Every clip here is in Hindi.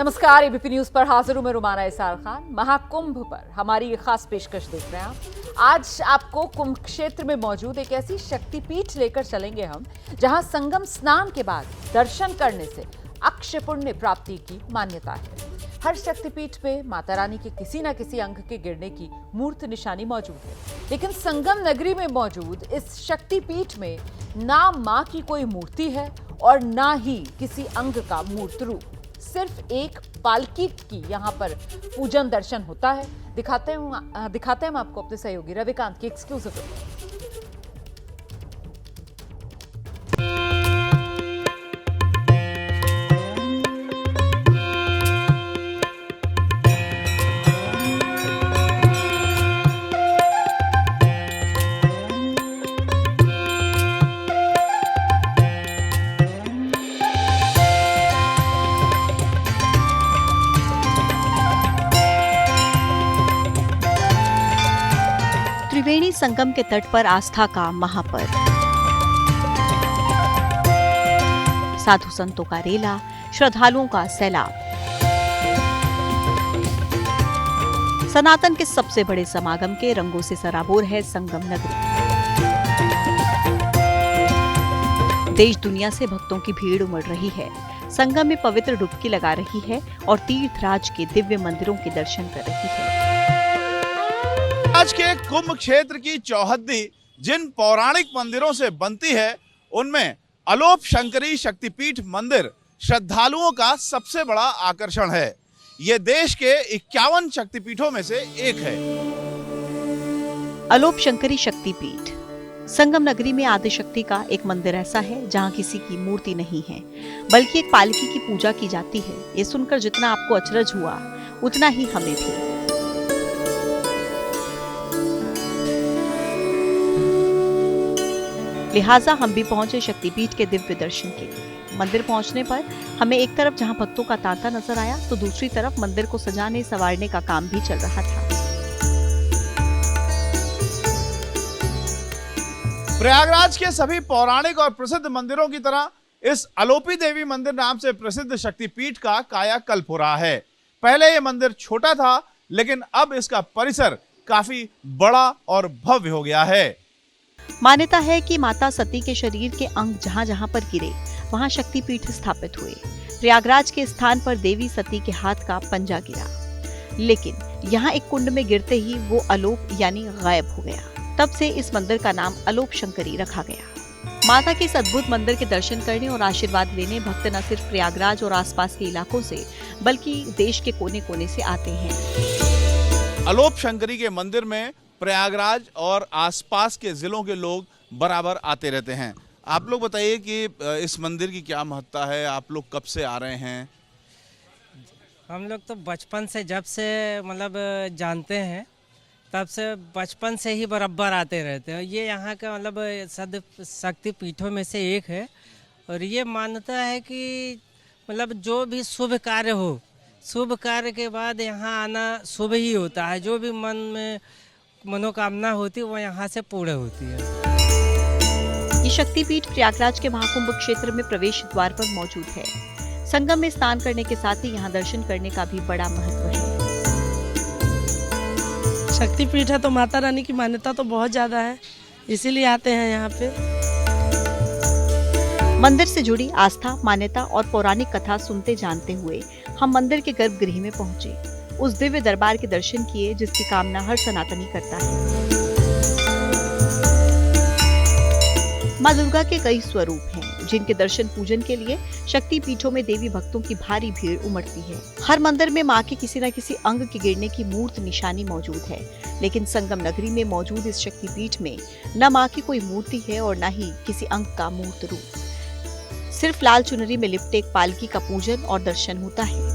नमस्कार, एबीपी न्यूज पर हाजिर हूं मैं रुमाना इसार खान। महाकुंभ पर हमारी ये खास पेशकश देख रहे हैं आप। आज आपको कुंभ क्षेत्र में मौजूद एक ऐसी शक्तिपीठ लेकर चलेंगे हम, जहां संगम स्नान के बाद दर्शन करने से अक्षय पुण्य प्राप्ति की मान्यता है। हर शक्तिपीठ पे माता रानी के किसी न किसी अंग के गिरने की मूर्त निशानी मौजूद है, लेकिन संगम नगरी में मौजूद इस शक्तिपीठ में ना मां की कोई मूर्ति है और ना ही किसी अंग का मूर्त रूप। सिर्फ एक पालकी की यहाँ पर पूजन दर्शन होता है। दिखाते हैं हम आपको अपने सहयोगी रविकांत की एक्सक्लूसिव रिपोर्ट। त्रिवेणी संगम के तट पर आस्था का महापर्व, साधु संतों का रेला, श्रद्धालुओं का सैलाब। सनातन के सबसे बड़े समागम के रंगों से सराबोर है संगम नगरी। देश दुनिया से भक्तों की भीड़ उमड़ रही है, संगम में पवित्र डुबकी लगा रही है और तीर्थराज के दिव्य मंदिरों के दर्शन कर रही है। आज के कुंभ क्षेत्र की चौहद्दी जिन पौराणिक मंदिरों से बनती है, उनमें अलोप शंकरी शक्तिपीठ मंदिर श्रद्धालुओं का सबसे बड़ा आकर्षण है। ये देश के 51 शक्तिपीठों में से एक है। अलोप शंकरी शक्तिपीठ संगम नगरी में आदिशक्ति का एक मंदिर ऐसा है जहां किसी की मूर्ति नहीं है, बल्कि एक पालकी की पूजा की जाती है। ये सुनकर जितना आपको अचरज हुआ, उतना ही हमें भी। लिहाजा हम भी पहुंचे शक्तिपीठ के दिव्य दर्शन के लिए। मंदिर पहुंचने पर हमें एक तरफ जहां भक्तों का तांता नजर आया, तो दूसरी तरफ मंदिर को सजाने संवारने का काम भी चल रहा था। प्रयागराज के सभी पौराणिक और प्रसिद्ध मंदिरों की तरह इस अलोपी देवी मंदिर नाम से प्रसिद्ध शक्तिपीठ का कायाकल्प हो रहा है। पहले ये मंदिर छोटा था, लेकिन अब इसका परिसर काफी बड़ा और भव्य हो गया है। मान्यता है कि माता सती के शरीर के अंग जहां जहां पर गिरे, वहां शक्तिपीठ स्थापित हुए। प्रयागराज के स्थान पर देवी सती के हाथ का पंजा गिरा, लेकिन यहाँ एक कुंड में गिरते ही वो अलोप यानी गायब हो गया। तब से इस मंदिर का नाम अलोप शंकरी रखा गया। माता के इस अद्भुत मंदिर के दर्शन करने और आशीर्वाद लेने भक्त न सिर्फ प्रयागराज और आसपास के इलाकों से, बल्कि देश के कोने कोने से आते हैं। अलोप शंकरी के मंदिर में प्रयागराज और आसपास के जिलों के लोग बराबर आते रहते हैं। आप लोग बताइए कि इस मंदिर की क्या महत्ता है, आप लोग कब से आ रहे हैं? हम लोग तो बचपन से, जब से मतलब जानते हैं, तब से बचपन से ही बराबर आते रहते हैं। ये यहाँ का मतलब शक्तिपीठों में से एक है और ये मान्यता है कि मतलब जो भी शुभ कार्य हो, शुभ कार्य के बाद यहाँ आना शुभ ही होता है। जो भी मन में मनोकामना होती है वो यहाँ से पूर्ण होती है। ये शक्तिपीठ प्रयागराज के महाकुंभ क्षेत्र में प्रवेश द्वार पर मौजूद है। संगम में स्नान करने के साथ ही यहाँ दर्शन करने का भी बड़ा महत्व है। शक्तिपीठ है तो माता रानी की मान्यता तो बहुत ज्यादा है, इसीलिए आते हैं यहाँ पे। मंदिर से जुड़ी आस्था, मान्यता और पौराणिक कथा सुनते जानते हुए हम मंदिर के गर्भगृह में पहुंचे। उस दिव्य दरबार के दर्शन किए जिसकी कामना हर सनातनी करता है। मां दुर्गा के कई स्वरूप हैं, जिनके दर्शन पूजन के लिए शक्तिपीठों में देवी भक्तों की भारी भीड़ उमड़ती है। हर मंदिर में मां के किसी न किसी अंग के गिरने की मूर्त निशानी मौजूद है, लेकिन संगम नगरी में मौजूद इस शक्तिपीठ में न मां की कोई मूर्ति है और न ही किसी अंग का मूर्त रूप। सिर्फ लाल चुनरी में लिपटे एक पालकी का पूजन और दर्शन होता है।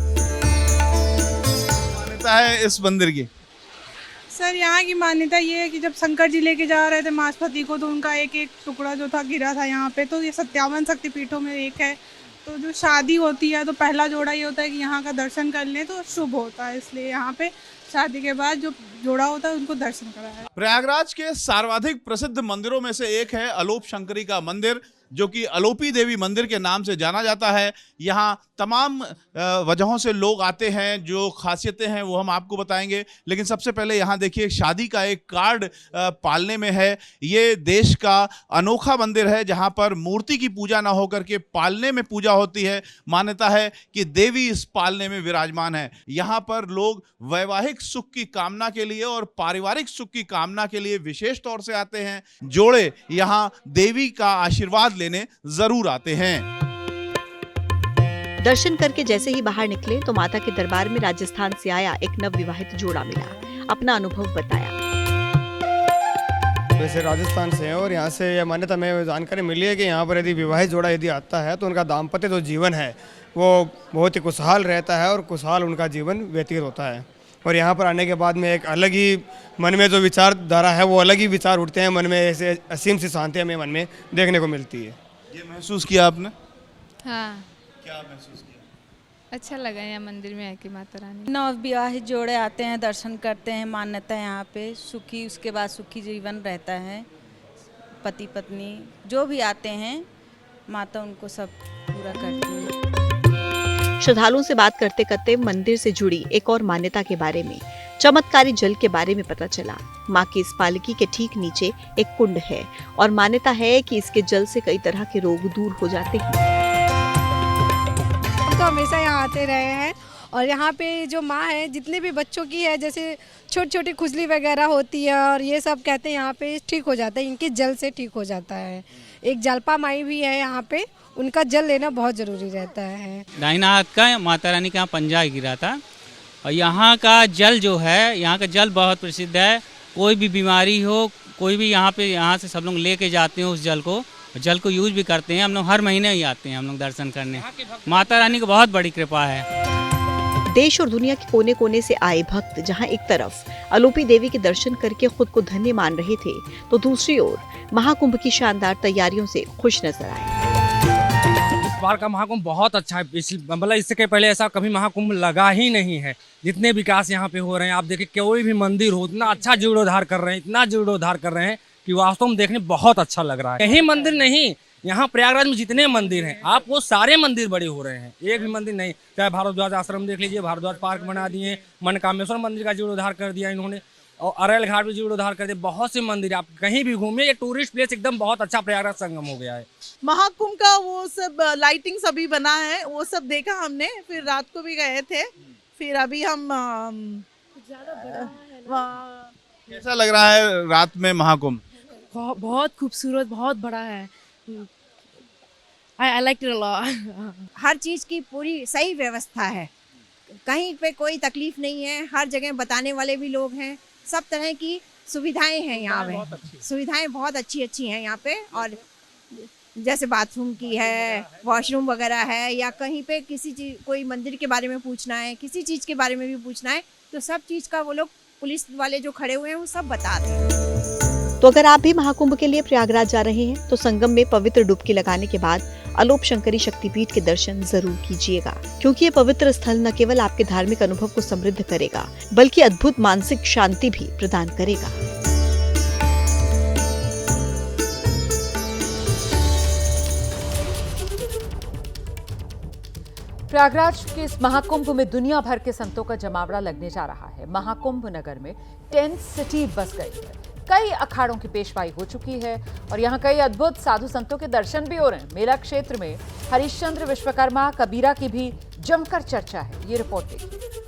है इस मंदिर की सर, यहाँ की मान्यता ये है कि जब शंकर जी लेके जा रहे थे मासपति को, तो उनका एक एक टुकड़ा जो था गिरा था यहाँ पे। तो ये 57 शक्तिपीठों में एक है। तो जो शादी होती है तो पहला जोड़ा ये होता है कि यहाँ का दर्शन कर लें तो शुभ होता है, इसलिए यहाँ पे शादी के बाद जो जोड़ा होता है उनको दर्शन कराया। प्रयागराज के सर्वाधिक प्रसिद्ध मंदिरों में से एक है अलोप शंकरी का मंदिर, जो कि अलोपी देवी मंदिर के नाम से जाना जाता है। यहाँ तमाम वजहों से लोग आते हैं, जो खासियतें हैं वो हम आपको बताएंगे। लेकिन सबसे पहले यहाँ देखिए शादी का एक कार्ड पालने में है। ये देश का अनोखा मंदिर है जहाँ पर मूर्ति की पूजा ना होकर के पालने में पूजा होती है। मान्यता है कि देवी इस पालने में विराजमान है। यहाँ पर लोग वैवाहिक सुख की कामना के लिए और पारिवारिक सुख की कामना के लिए विशेष तौर से आते हैं। जोड़े यहाँ देवी का आशीर्वाद लेने जरूर आते हैं। दर्शन करके जैसे ही बाहर निकले तो माता के दरबार में राजस्थान से आया एक नवविवाहित जोड़ा मिला। अपना अनुभव बताया। वैसे राजस्थान से है और यहाँ से यह मान्यता में जानकारी मिली है कि यहाँ पर यदि विवाहित जोड़ा यदि आता है तो उनका दाम्पत्य जो जीवन है वो बहुत ही खुशहाल रहता है और खुशहाल उनका जीवन व्यतीत होता है। और यहाँ पर आने के बाद में एक अलग ही मन में जो विचारधारा है वो अलग ही विचार उठते हैं मन में, ऐसे असीम सी शांति हमें मन में देखने को मिलती है। ये महसूस किया आपने? हाँ, क्या महसूस किया? अच्छा लगा यहाँ मंदिर में आके माता रानी। नवविवाहित जोड़े आते हैं, दर्शन करते हैं। मान्यता है यहाँ पे सुखी, उसके बाद सुखी जीवन रहता है। पति पत्नी जो भी आते हैं माता उनको सब पूरा करती है। श्रद्धालुओं से बात करते करते मंदिर से जुड़ी एक और मान्यता के बारे में, चमत्कारी जल के बारे में पता चला। मां की इस पालकी के ठीक नीचे एक कुंड है और मान्यता है कि इसके जल से कई तरह के रोग दूर हो जाते हैं। हम तो हमेशा यहाँ आते रहे हैं और यहाँ पे जो माँ है जितने भी बच्चों की है, जैसे छोटी छोटी खुजली वगैरह होती है और ये सब कहते हैं यहाँ पे ठीक हो जाता है, इनके जल से ठीक हो जाता है। एक जलपा माई भी है यहाँ पे, उनका जल लेना बहुत ज़रूरी रहता है। दाहिना हाथ का माता रानी का पंजा गिरा था और यहाँ का जल जो है, यहाँ का जल बहुत प्रसिद्ध है। कोई भी बीमारी हो, कोई भी यहाँ से सब लोग लेके जाते हैं उस जल को यूज भी करते हैं। हम लोग हर महीने ही आते हैं हम लोग दर्शन करने। माता रानी की बहुत बड़ी कृपा है। देश और दुनिया के कोने कोने से आए भक्त जहां एक तरफ अलोपी देवी के दर्शन करके खुद को धन्य मान रहे थे, तो दूसरी ओर महाकुंभ की शानदार तैयारियों से खुश नजर आए। इस बार का महाकुंभ बहुत अच्छा है। मतलब इससे पहले ऐसा कभी महाकुंभ लगा ही नहीं है। जितने विकास यहाँ पे हो रहे हैं, आप देखिए कोई भी मंदिर हो, इतना अच्छा जीर्णोद्धार कर रहे हैं, इतना जीर्णोद्धार कर रहे हैं कि वास्तव में देखने बहुत अच्छा लग रहा है। यही मंदिर नहीं, यहाँ प्रयागराज में जितने मंदिर हैं आप वो सारे मंदिर बड़े हो रहे हैं, एक भी मंदिर नहीं। चाहे भारद्वाज आश्रम देख लीजिए, भारद्वाज पार्क बना दिए, मनकामेश्वर मंदिर का जीर्णोद्धार कर दिया इन्होंने, और अरेल घाट भी जीर्णोद्धार कर दिया। बहुत से मंदिर आप कहीं भी घूमिए, ये टूरिस्ट प्लेस एकदम बहुत अच्छा प्रयागराज संगम हो गया है। महाकुंभ का वो सब लाइटिंग सभी बना है, वो सब देखा हमने। फिर रात को भी गए थे, फिर अभी हम कैसा लग रहा है रात में महाकुंभ? बहुत खूबसूरत, बहुत बड़ा है। I liked it a lot. हर चीज़ की पूरी सही व्यवस्था है, कहीं पे कोई तकलीफ नहीं है। हर जगह बताने वाले भी लोग हैं, सब तरह की सुविधाएं हैं यहाँ पे। सुविधाएं बहुत अच्छी हैं यहाँ पे। और जैसे बाथरूम की है, वॉशरूम वगैरह है, या कहीं पे किसी चीज़, कोई मंदिर के बारे में पूछना है, किसी चीज़ के बारे में भी पूछना है, तो सब चीज़ का वो लोग पुलिस वाले जो खड़े हुए हैं वो सब बता रहे हैं। तो अगर आप भी महाकुंभ के लिए प्रयागराज जा रहे हैं तो संगम में पवित्र डुबकी लगाने के बाद अलोप शंकरी शक्तिपीठ के दर्शन जरूर कीजिएगा, क्योंकि ये पवित्र स्थल न केवल आपके धार्मिक अनुभव को समृद्ध करेगा बल्कि अद्भुत मानसिक शांति भी प्रदान करेगा। प्रयागराज के इस महाकुंभ में दुनिया भर के संतों का जमावड़ा लगने जा रहा है। महाकुंभ नगर में टेंट सिटी बस गई है, कई अखाड़ों की पेशवाई हो चुकी है और यहाँ कई अद्भुत साधु संतों के दर्शन भी हो रहे हैं। मेला क्षेत्र में हरिश्चंद्र विश्वकर्मा कबीरा की भी जमकर चर्चा है। ये रिपोर्ट देखिए।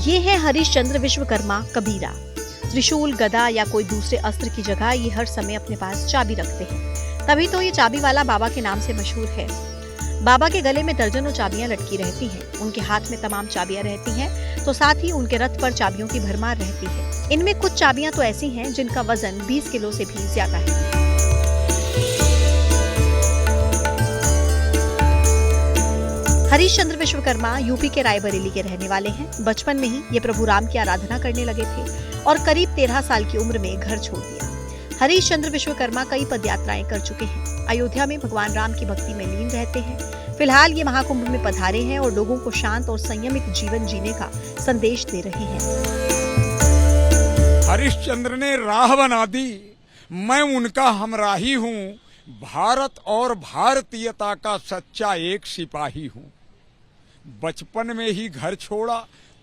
ये है हरिश्चंद्र विश्वकर्मा कबीरा। त्रिशूल, गदा या कोई दूसरे अस्त्र की जगह ये हर समय अपने पास चाबी रखते हैं, तभी तो ये चाबी वाला बाबा के नाम से मशहूर है। बाबा के गले में दर्जनों चाबियां लटकी रहती हैं, उनके हाथ में तमाम चाबियां रहती हैं, तो साथ ही उनके रथ पर चाबियों की भरमार रहती है। इनमें कुछ चाबियां तो ऐसी हैं जिनका वजन 20 किलो से भी ज्यादा है। हरीश चंद्र विश्वकर्मा यूपी के रायबरेली के रहने वाले हैं। बचपन में ही ये प्रभु राम की आराधना करने लगे थे और करीब 13 साल की उम्र में घर छोड़ दिया। हरीश चंद्र विश्वकर्मा कई पदयात्राएं कर चुके हैं। अयोध्या में भगवान राम की भक्ति में लीन रहते हैं। फिलहाल ये महाकुंभ में पधारे हैं और लोगों को शांत और संयमित जीवन जीने का संदेश दे रहे हैं। हरिश्चंद्र ने राह बना दी, मैं उनका हमराही हूँ। भारत और भारतीयता का सच्चा एक सिपाही हूँ। बचपन में ही घर छोड़ा,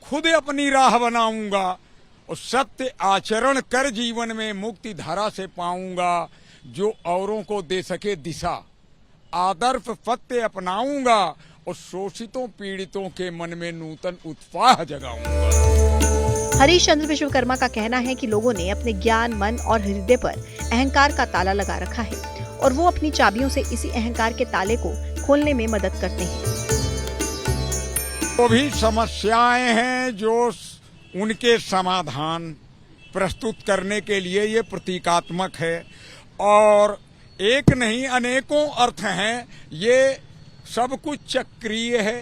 खुद अपनी राह बनाऊंगा और सत्य आचरण कर जीवन में मुक्ति धारा से पाऊंगा। जो औरों को दे सके दिशा, आदर्श सत्य अपनाऊंगा और शोषितों पीड़ितों के मन में नूतन उत्साह जगाऊंगा। हरीश चंद्र विश्वकर्मा का कहना है कि लोगों ने अपने ज्ञान, मन और हृदय पर अहंकार का ताला लगा रखा है और वो अपनी चाबियों से इसी अहंकार के ताले को खोलने में मदद करते हैं। वो भी समस्याएं हैं जो उनके समाधान प्रस्तुत करने के लिए ये प्रतीकात्मक है और एक नहीं अनेकों अर्थ हैं। ये सब कुछ चक्रीय है,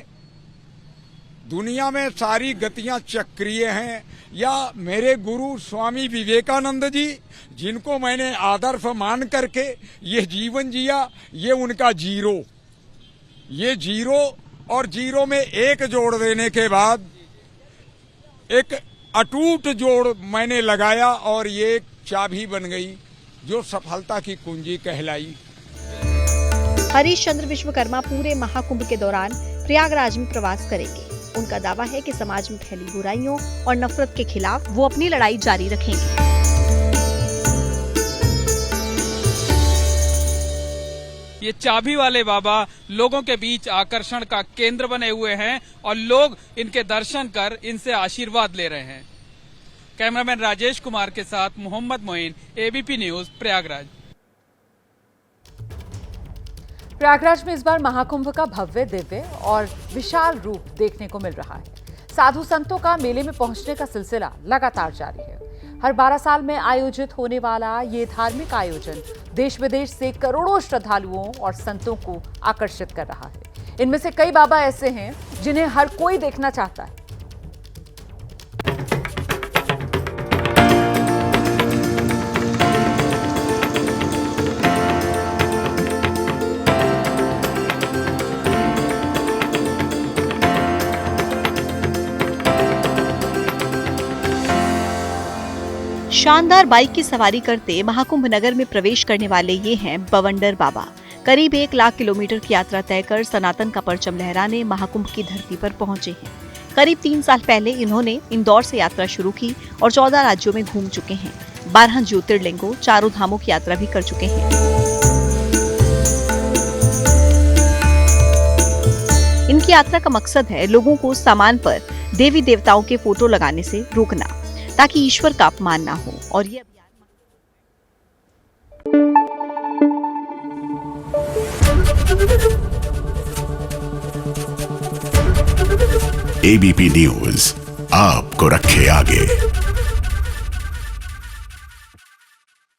दुनिया में सारी गतियां चक्रीय हैं। या मेरे गुरु स्वामी विवेकानंद जी, जिनको मैंने आदर्श मान करके ये जीवन जिया, ये उनका जीरो, ये जीरो और जीरो में एक जोड़ देने के बाद एक अटूट जोड़ मैंने लगाया और ये एक चाबी बन गई जो सफलता की कुंजी कहलाई। हरीश चंद्र विश्वकर्मा पूरे महाकुंभ के दौरान प्रयागराज में प्रवास करेंगे। उनका दावा है कि समाज में फैली बुराइयों और नफरत के खिलाफ वो अपनी लड़ाई जारी रखेंगे। ये चाबी वाले बाबा लोगों के बीच आकर्षण का केंद्र बने हुए हैं और लोग इनके दर्शन कर इनसे आशीर्वाद ले रहे हैं। कैमरामैन राजेश कुमार के साथ मोहम्मद मोइन, एबीपी न्यूज, प्रयागराज। प्रयागराज में इस बार महाकुंभ का भव्य, दिव्य और विशाल रूप देखने को मिल रहा है। साधु संतों का मेले में पहुंचने का सिलसिला लगातार जारी है। हर 12 साल में आयोजित होने वाला ये धार्मिक आयोजन देश विदेश से करोड़ों श्रद्धालुओं और संतों को आकर्षित कर रहा है। इनमें से कई बाबा ऐसे हैं जिन्हें हर कोई देखना चाहता है। शानदार बाइक की सवारी करते महाकुंभ नगर में प्रवेश करने वाले ये हैं बवंडर बाबा। करीब 1 लाख किलोमीटर की यात्रा तय कर सनातन का परचम लहराने महाकुंभ की धरती पर पहुंचे हैं। करीब 3 साल पहले इन्होंने इंदौर से यात्रा शुरू की और 14 राज्यों में घूम चुके हैं। 12 ज्योतिर्लिंगों, 4 धामों की यात्रा भी कर चुके हैं। इनकी यात्रा का मकसद है लोगों को सामान पर देवी देवताओं के फोटो लगाने से रोकना, ताकि ईश्वर का अपमान ना हो। और ये एबीपी न्यूज आपको रखे आगे।